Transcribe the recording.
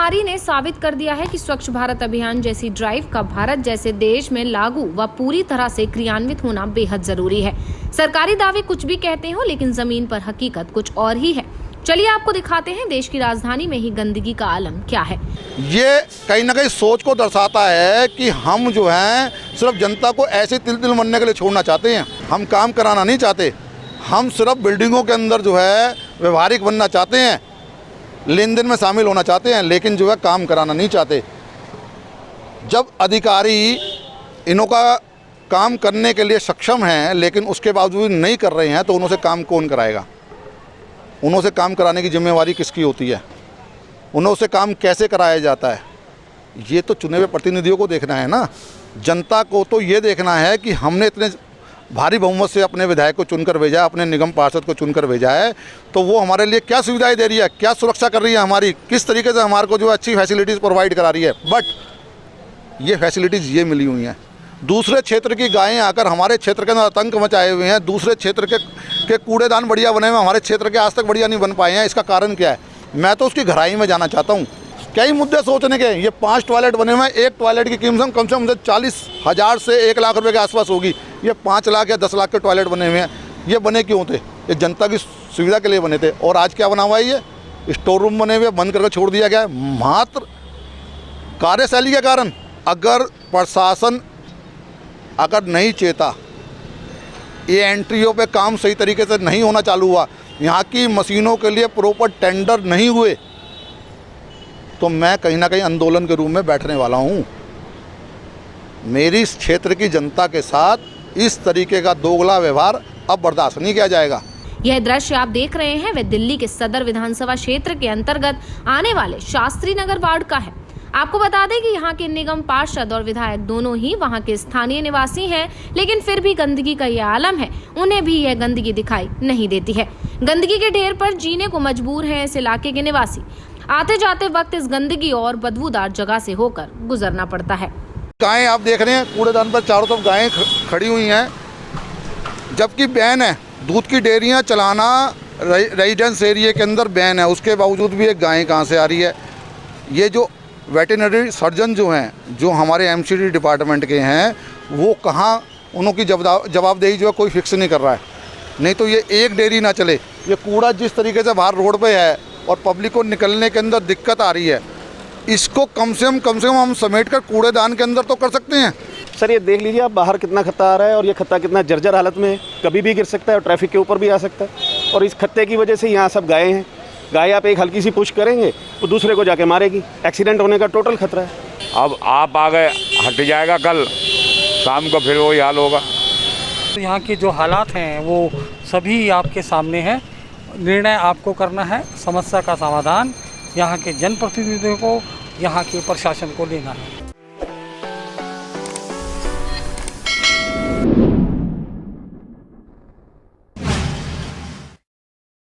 महामारी ने साबित कर दिया है कि स्वच्छ भारत अभियान जैसी ड्राइव का भारत जैसे देश में लागू व पूरी तरह से क्रियान्वित होना बेहद जरूरी है। सरकारी दावे कुछ भी कहते हो, लेकिन जमीन पर हकीकत कुछ और ही है। चलिए आपको दिखाते हैं देश की राजधानी में ही गंदगी का आलम क्या है। ये कहीं ना कहीं सोच को दर्शाता है कि हम जो हैं सिर्फ जनता को ऐसे तिल मरने के लिए छोड़ना चाहते हैं। हम काम कराना नहीं चाहते। हम सिर्फ बिल्डिंगों के अंदर जो है व्यवहारिक बनना चाहते हैं, लेन देन में शामिल होना चाहते हैं, लेकिन जो है काम कराना नहीं चाहते। जब अधिकारी इन्हों का काम करने के लिए सक्षम हैं लेकिन उसके बावजूद नहीं कर रहे हैं, तो उन्हों से काम कौन कराएगा? उन्हों से काम कराने की जिम्मेवारी किसकी होती है? उन्हों से काम कैसे कराया जाता है? ये तो चुने हुए प्रतिनिधियों को देखना है ना। जनता को तो ये देखना है कि हमने इतने भारी बहुमत से अपने विधायक को चुनकर भेजा, अपने निगम पार्षद को चुनकर भेजा है, तो वो हमारे लिए क्या सुविधाएं दे रही है, क्या सुरक्षा कर रही है हमारी, किस तरीके से हमारे को जो अच्छी फैसिलिटीज़ प्रोवाइड करा रही है। बट ये फैसिलिटीज़ ये मिली हुई हैं। दूसरे क्षेत्र की गायें आकर हमारे क्षेत्र के अंदर आतंक मचाए हुए हैं। दूसरे क्षेत्र के कूड़ेदान बढ़िया बने हुए, हमारे क्षेत्र के आज तक बढ़िया नहीं बन पाए हैं। इसका कारण क्या है? मैं तो उसकी गहराई में जाना चाहता हूँ। कई मुद्दे सोचने के। ये 5 टॉयलेट बने हुए हैं। एक टॉयलेट की कीमत कम से कम 40,000 से 1 लाख रुपए के आसपास होगी। ये 5 लाख या 10 लाख के टॉयलेट बने हुए हैं। ये बने क्यों थे? ये जनता की सुविधा के लिए बने थे। और आज क्या बना हुआ है? ये स्टोर रूम बने हुए, बंद करके छोड़ दिया गया है मात्र कार्यशैली के कारण। अगर प्रशासन अगर नहीं चेता, ये एंट्रियों पे काम सही तरीके से नहीं होना चालू हुआ, यहाँ की मशीनों के लिए प्रॉपर टेंडर नहीं हुए, तो मैं कहीं ना कहीं आंदोलन के रूप में बैठने वाला हूँ। मेरी इस क्षेत्र की जनता के साथ इस तरीके का दोगला व्यवहार अब बर्दाश्त नहीं किया जाएगा। यह दृश्य आप देख रहे हैं वह दिल्ली के सदर विधानसभा क्षेत्र के अंतर्गत आने वाले शास्त्री नगर वार्ड का है। आपको बता दें कि यहाँ के निगम पार्षद और विधायक दोनों ही वहाँ के स्थानीय निवासी हैं, लेकिन फिर भी गंदगी का यह आलम है। उन्हें भी यह गंदगी दिखाई नहीं देती है। गंदगी के ढेर पर जीने को मजबूर हैं इस इलाके के निवासी। आते जाते वक्त इस गंदगी और बदबूदार जगह से होकर गुजरना पड़ता है। गायें आप देख रहे हैं, कूड़ेदान पर चारों तरफ गायें खड़ी हुई हैं, जबकि बैन है। दूध की डेयरियां चलाना रेजिडेंस एरिया के अंदर बैन है, उसके बावजूद भी एक गायें कहाँ से आ रही है? ये जो वेटरनरी सर्जन जो हैं, जो हमारे एमसीडी डिपार्टमेंट के हैं, वो कहाँ उनकी जवाबदेही जो है कोई फिक्स नहीं कर रहा है। नहीं तो ये एक डेयरी ना चले। ये कूड़ा जिस तरीके से बाहर रोड पे है और पब्लिक को निकलने के अंदर दिक्कत आ रही है, इसको कम से कम हम समेट कर कूड़ेदान के अंदर तो कर सकते हैं। सर ये देख लीजिए आप, बाहर कितना खत्ता आ रहा है और ये खत्ता कितना जर्जर हालत में है। कभी भी गिर सकता है और ट्रैफिक के ऊपर भी आ सकता है। और इस खत्ते की वजह से यहाँ सब गायें हैं। गाय आप एक हल्की सी पुश करेंगे तो दूसरे को जाके मारेगी। एक्सीडेंट होने का टोटल खतरा है। अब आप आ गए, हट जाएगा, कल शाम को फिर वही हाल होगा। यहाँ के जो हालात हैं वो सभी आपके सामने हैं। निर्णय आपको करना है, समस्या का समाधान यहाँ के जनप्रतिनिधियों को, यहाँ के प्रशासन को लेना है।